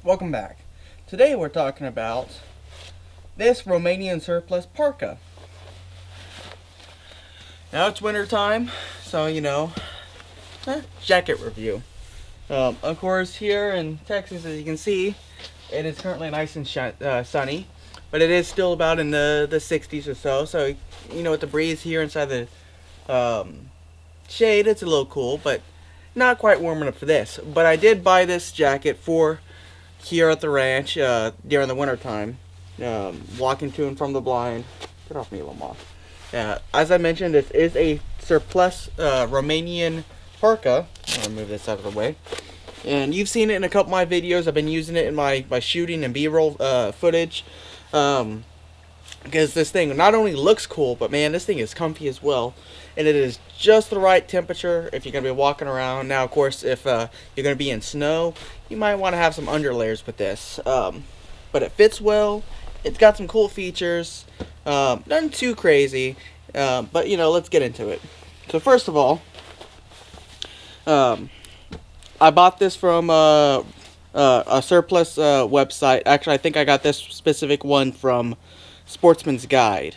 Welcome back. Today we're talking about this Romanian Surplus Parka. Now it's winter time, so jacket review. Of course, here in Texas, as you can see, it is currently nice and sunny, but it is still about in the 60s or so. So with the breeze here inside the shade, it's a little cool, but not quite warm enough for this. But I did buy this jacket for here at the ranch during the winter time, walking to and from the blind. Get off me, little moth. As I mentioned, this is a surplus Romanian Parka. I'll move this out of the way. And you've seen it in a couple of my videos. I've been using it in my shooting and B-roll footage. Because this thing not only looks cool, but man, this thing is comfy as well. And it is just the right temperature if you're going to be walking around. Now, of course, if you're going to be in snow, you might want to have some underlayers with this. But it fits well. It's got some cool features. Nothing too crazy. But, let's get into it. So, first of all, I bought this from a surplus website. Actually, I think I got this specific one from Sportsman's Guide.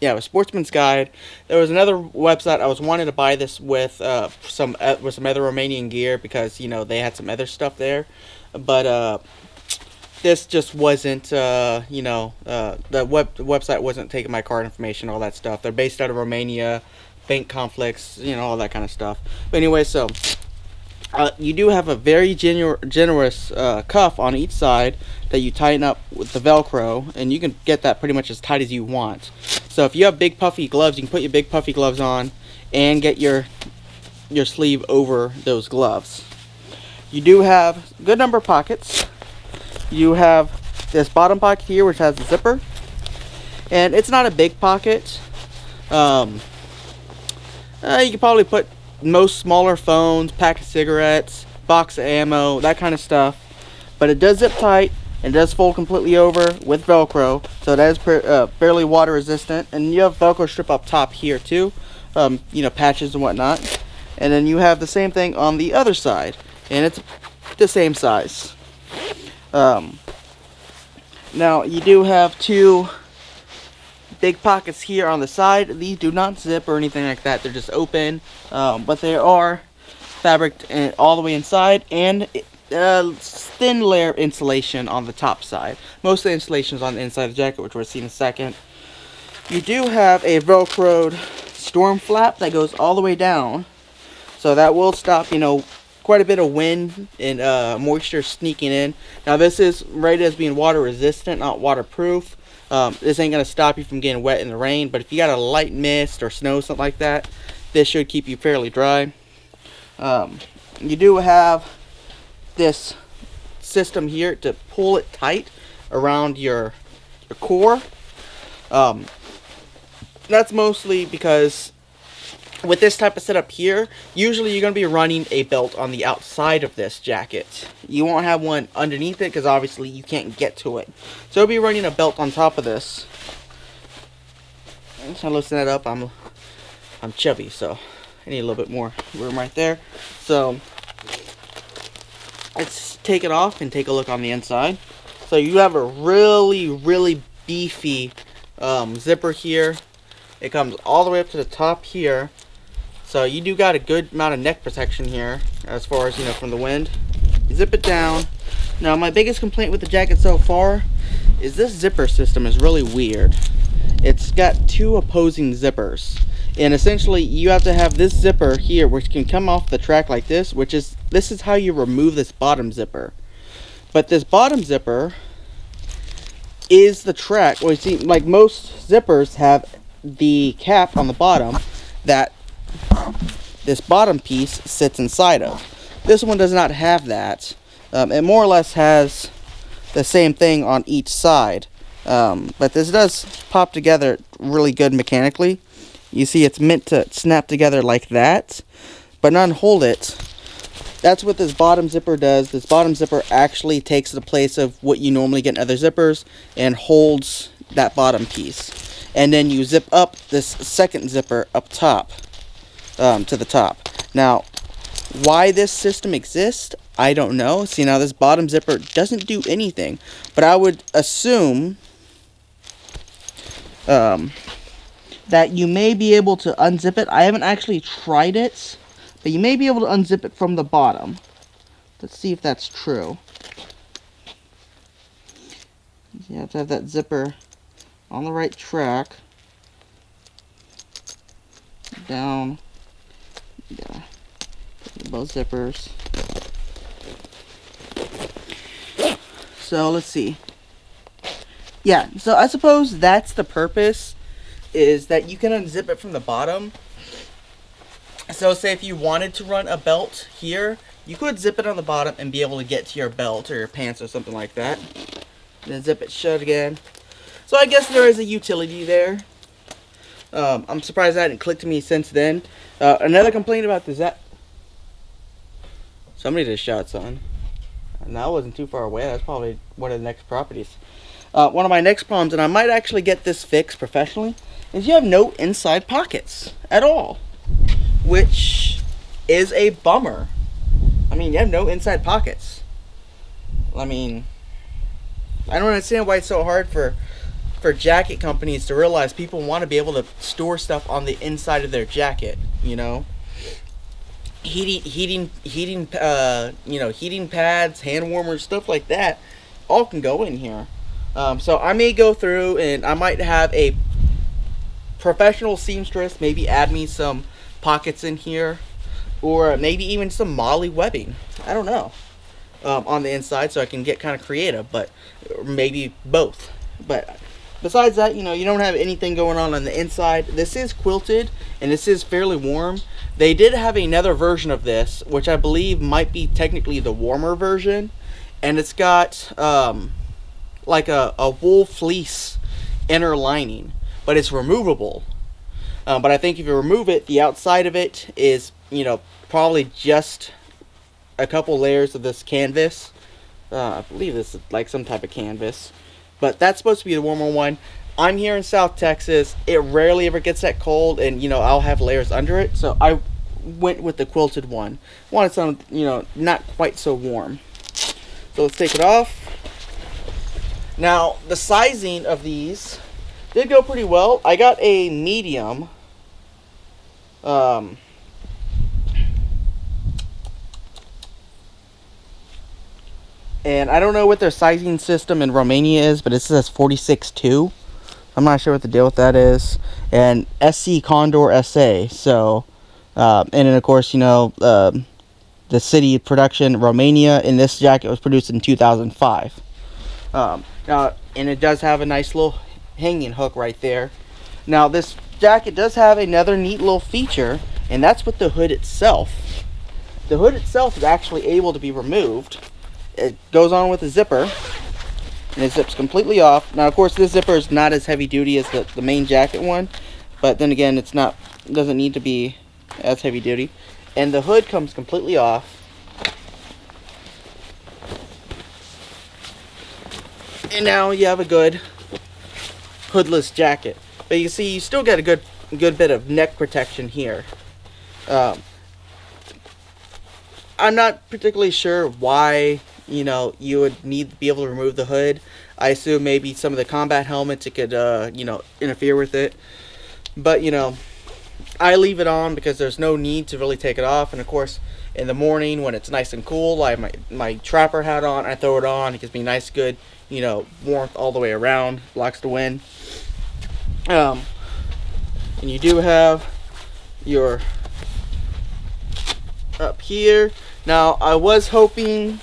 Yeah, it was Sportsman's Guide. There was another website I was wanting to buy this with some other Romanian gear because they had some other stuff there, but this just wasn't. The website wasn't taking my card information, all that stuff. They're based out of Romania, bank conflicts, all that kind of stuff. But anyway, so you do have a very generous cuff on each side that you tighten up with the Velcro, and you can get that pretty much as tight as you want. So if you have big puffy gloves, you can put your big puffy gloves on and get your sleeve over those gloves. You do have a good number of pockets. You have this bottom pocket here, which has a zipper, and it's not a big pocket. You can probably put most smaller phones, pack of cigarettes, box of ammo, that kind of stuff. But it does zip tight and does fold completely over with Velcro, so that is fairly water resistant. And you have Velcro strip up top here too, patches and whatnot. And then you have the same thing on the other side, and it's the same size. Now you do have two big pockets here on the side. These do not zip or anything like that. They're just open, but they are fabric all the way inside, and thin layer of insulation on the top side. Most of the insulation is on the inside of the jacket, which we'll see in a second. You do have a Velcroed storm flap that goes all the way down, so that will stop quite a bit of wind and moisture sneaking in. Now this is rated as being water resistant, not waterproof. This ain't gonna stop you from getting wet in the rain, but if you got a light mist or snow, something like that, this should keep you fairly dry. You do have this system here to pull it tight around your core. That's mostly because with this type of setup here, usually you're going to be running a belt on the outside of this jacket. You won't have one underneath it because obviously you can't get to it. So you'll be running a belt on top of this. I'm just going to loosen that up. I'm chubby, so I need a little bit more room right there. So let's take it off and take a look on the inside. So you have a really beefy zipper here. It comes all the way up to the top here. So you do got a good amount of neck protection here as far as from the wind. You zip it down. Now my biggest complaint with the jacket so far is this zipper system is really weird. It's got two opposing zippers, and essentially you have to have this zipper here which can come off the track like this, this is how you remove this bottom zipper. But this bottom zipper is the track. Well, you see, like most zippers have the cap on the bottom that this bottom piece sits inside of. This one does not have that. It more or less has the same thing on each side, but this does pop together really good mechanically. You see, it's meant to snap together like that, but not hold it. That's what this bottom zipper does. This bottom zipper actually takes the place of what you normally get in other zippers and holds that bottom piece. and then you zip up this second zipper up top, to the top. Now, why this system exists, I don't know. See, now this bottom zipper doesn't do anything, but I would assume that you may be able to unzip it. I haven't actually tried it, but you may be able to unzip it from the bottom. Let's see if that's true. You have to have that zipper on the right track. Down. Yeah. Both zippers. So let's see. Yeah, so I suppose that's the purpose, is that you can unzip it from the bottom. So say if you wanted to run a belt here, you could zip it on the bottom and be able to get to your belt or your pants or something like that. Then zip it shut again. So I guess there is a utility there. I'm surprised that hadn't clicked to me since then. Another complaint about this, that somebody just shot something. And that wasn't too far away. That's probably one of the next properties. One of my next problems, and I might actually get this fixed professionally, is you have no inside pockets at all, which is a bummer. I mean, you have no inside pockets. I mean, I don't understand why it's so hard for jacket companies to realize people want to be able to store stuff on the inside of their jacket, you know. Heating pads, hand warmers, stuff like that, all can go in here. So I may go through and I might have a professional seamstress maybe add me some pockets in here, or maybe even some MOLLE webbing. I don't know, on the inside, so I can get kind of creative, but maybe both. But besides that, you know, you don't have anything going on the inside. This is quilted and this is fairly warm. They did have another version of this, which I believe might be technically the warmer version, and it's got like a wool fleece inner lining, but it's removable. But I think if you remove it, the outside of it is, you know, probably just a couple layers of this canvas. I believe this is like some type of canvas, but that's supposed to be the warmer one. I'm here in South Texas. It rarely ever gets that cold, and you know, I'll have layers under it, so I went with the quilted one. Wanted something, you know, not quite so warm. So let's take it off. Now, the sizing of these did go pretty well. I got a medium. And I don't know what their sizing system in Romania is, but it says 46.2. I'm not sure what the deal with that is. And SC Condor SA. So, and then of course, you know, the city production, Romania, and this jacket was produced in 2005. Now, and it does have a nice little hanging hook right there. Now, this jacket does have another neat little feature, and that's with the hood itself. The hood itself is actually able to be removed. It goes on with a zipper, and it zips completely off. Now, of course, this zipper is not as heavy duty as the main jacket one, but then again, it doesn't need to be as heavy duty. And the hood comes completely off. And now you have a good hoodless jacket. But you see, you still get a good bit of neck protection here. I'm not particularly sure why, you know, you would need to be able to remove the hood. I assume maybe some of the combat helmets, it could, you know, interfere with it. But, you know, I leave it on because there's no need to really take it off. And of course, in the morning when it's nice and cool, I have my trapper hat on, I throw it on. It gives me nice, good, you know, warmth all the way around, blocks the wind. And you do have your up here. Now, I was hoping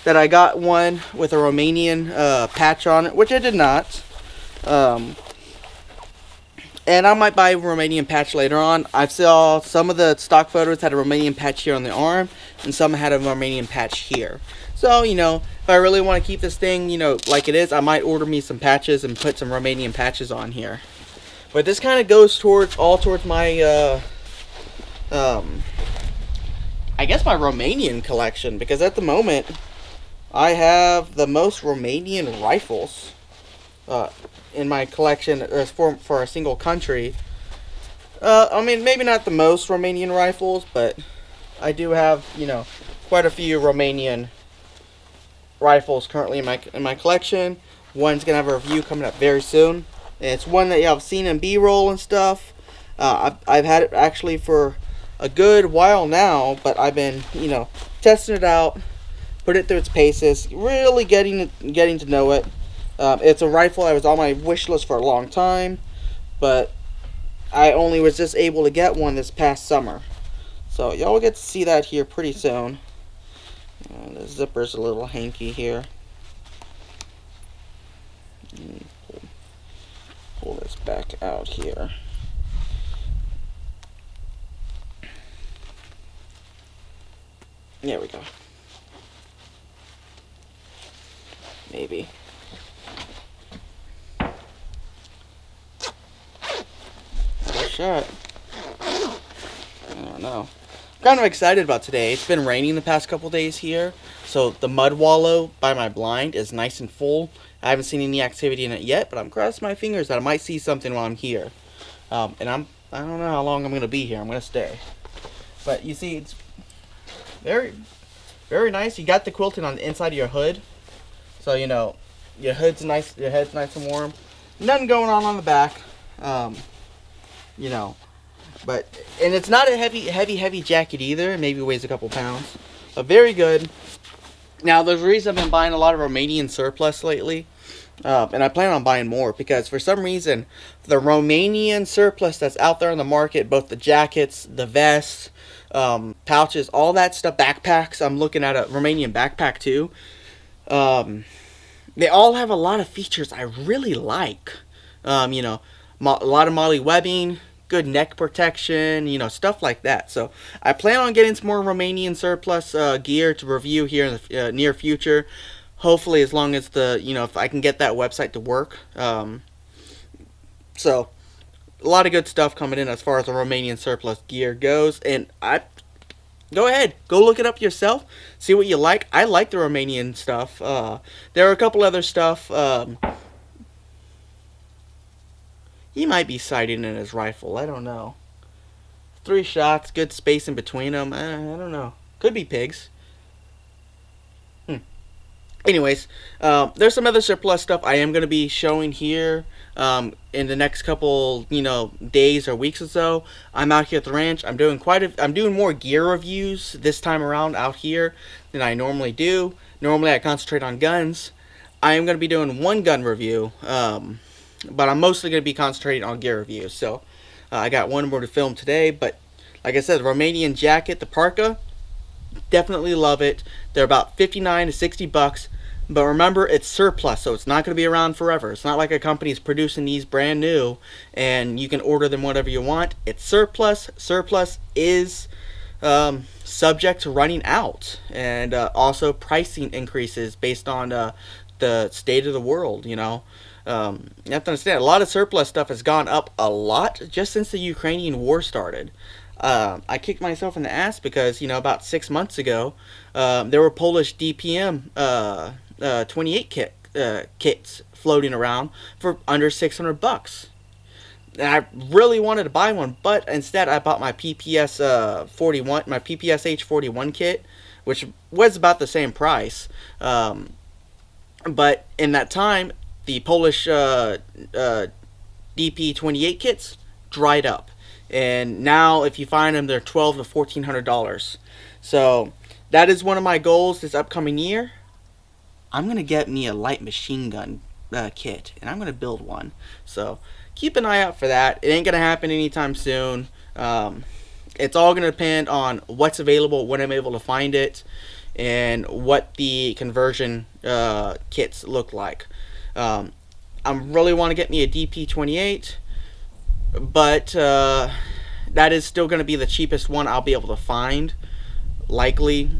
that I got one with a Romanian patch on it, which I did not. And I might buy a Romanian patch later on. I saw some of the stock photos had a Romanian patch here on the arm, and some had a Romanian patch here. So, you know, if I really want to keep this thing, you know, like it is, I might order me some patches and put some Romanian patches on here. But this kind of goes towards my, I guess my Romanian collection, because at the moment, I have the most Romanian rifles in my collection as for a single country. I mean, maybe not the most Romanian rifles, but I do have, quite a few Romanian rifles currently in my collection. One's gonna have a review coming up very soon. It's one that I've seen in B-roll and stuff. I've had it actually for a good while now, but I've been, testing it out, put it through its paces, really getting to know it. It's a rifle I was on my wish list for a long time, but I only was just able to get one this past summer. So y'all will get to see that here pretty soon. The zipper's a little hanky here. Pull this back out here. There we go. Maybe. Another shot. I don't know. I'm kind of excited about today. It's been raining the past couple days here, so the mud wallow by my blind is nice and full. I haven't seen any activity in it yet, but I'm crossing my fingers that I might see something while I'm here. And I don't know how long I'm gonna be here. I'm gonna stay. But you see, it's very, very nice. You got the quilting on the inside of your hood, so your hood's nice. Your head's nice and warm. Nothing going on the back. But it's not a heavy jacket either. It maybe weighs a couple pounds, but very good. Now, there's a reason I've been buying a lot of Romanian surplus lately, and I plan on buying more because for some reason, the Romanian surplus that's out there on the market, both the jackets, the vests, pouches, all that stuff, backpacks. I'm looking at a Romanian backpack too. They all have a lot of features I really like. A lot of moly webbing, good neck protection, stuff like that. So I plan on getting some more Romanian surplus gear to review here in the near future. Hopefully, as long as if I can get that website to work. So a lot of good stuff coming in as far as the Romanian surplus gear goes. And go ahead, go look it up yourself, see what you like. I like the Romanian stuff. There are a couple other stuff. He might be sighting in his rifle. I don't know. 3 shots, good space in between them. I don't know. Could be pigs. Anyways, there's some other surplus stuff I am going to be showing here in the next couple, days or weeks or so. I'm out here at the ranch. I'm doing more gear reviews this time around out here than I normally do. Normally I concentrate on guns. I am going to be doing one gun review. But I'm mostly going to be concentrating on gear reviews. So, I got one more to film today. But, like I said, the Romanian jacket, the Parka, definitely love it. They're about 59 to 60 bucks. But remember, it's surplus, so it's not going to be around forever. It's not like a company's producing these brand new, and you can order them whatever you want. It's surplus. Surplus is subject to running out. And also pricing increases based on the state of the world, you have to understand, a lot of surplus stuff has gone up a lot just since the Ukrainian war started. I kicked myself in the ass because, about 6 months ago, there were Polish DPM 28 kits floating around for under 600 bucks. And I really wanted to buy one, but instead I bought my PPS 41, my PPSH 41 kit, which was about the same price. But in that time, the Polish DP28 kits dried up, and now if you find them, they're $1,200 to $1,400. So that is one of my goals this upcoming year. I'm gonna get me a light machine gun kit, and I'm gonna build one. So keep an eye out for that. It ain't gonna happen anytime soon. It's all gonna depend on what's available, when I'm able to find it, and what the conversion kits look like. I really want to get me a DP28, but that is still going to be the cheapest one I'll be able to find, likely.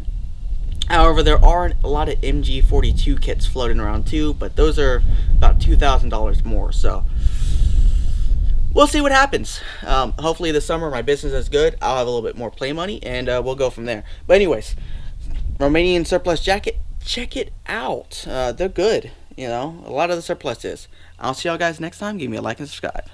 However, there are a lot of MG42 kits floating around too, but those are about $2,000 more, so we'll see what happens. Hopefully this summer my business is good, I'll have a little bit more play money, and we'll go from there. But anyways, Romanian surplus jacket, check it out. They're good. You know, a lot of the surplus is. I'll see y'all guys next time. Give me a like and subscribe.